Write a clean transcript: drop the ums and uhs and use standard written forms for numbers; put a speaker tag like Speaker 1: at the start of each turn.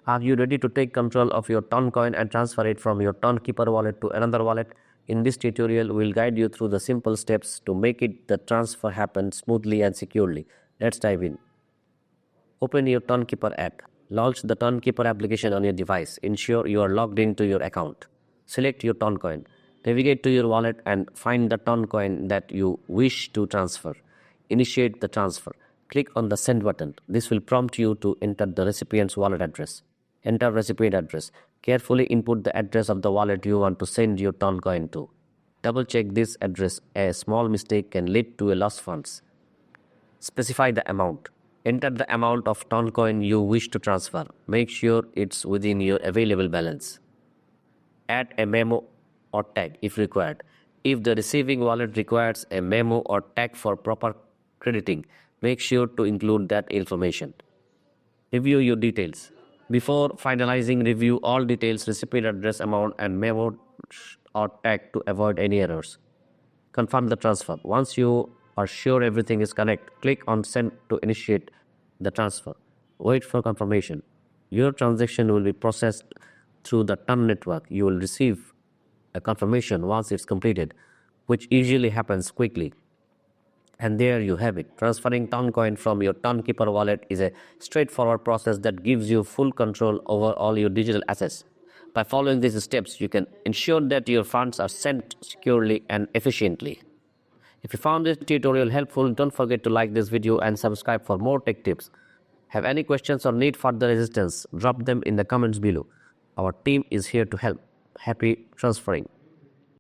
Speaker 1: Are you ready to take control of your Toncoin and transfer it from your Tonkeeper wallet to another wallet? In this tutorial, we will guide you through the simple steps to make the transfer happen smoothly and securely. Let's dive in. Open your Tonkeeper app. Launch the Tonkeeper application on your device. Ensure you are logged into your account. Select your Toncoin. Navigate to your wallet and find the Toncoin that you wish to transfer. Initiate the transfer. Click on the send button. This will prompt you to enter the recipient's wallet address. Enter recipient address. Carefully input the address of the wallet you want to send your Toncoin to. Double check this address. A small mistake can lead to a lost funds. Specify the amount. Enter the amount of Toncoin you wish to transfer. Make sure it's within your available balance. Add a memo or tag if required. If the receiving wallet requires a memo or tag for proper crediting, make sure to include that information. Review your details. Before finalizing, review all details, recipient address, amount, and memo or tag to avoid any errors. Confirm the transfer. Once you are sure everything is correct, click on send to initiate the transfer. Wait for confirmation. Your transaction will be processed through the Ton network. You will receive a confirmation once it's completed, which usually happens quickly. And there you have it. Transferring Toncoin from your Tonkeeper wallet is a straightforward process that gives you full control over all your digital assets. By following these steps, you can ensure that your funds are sent securely and efficiently. If you found this tutorial helpful, don't forget to like this video and subscribe for more tech tips. Have any questions or need further assistance? Drop them in the comments below. Our team is here to help. Happy transferring.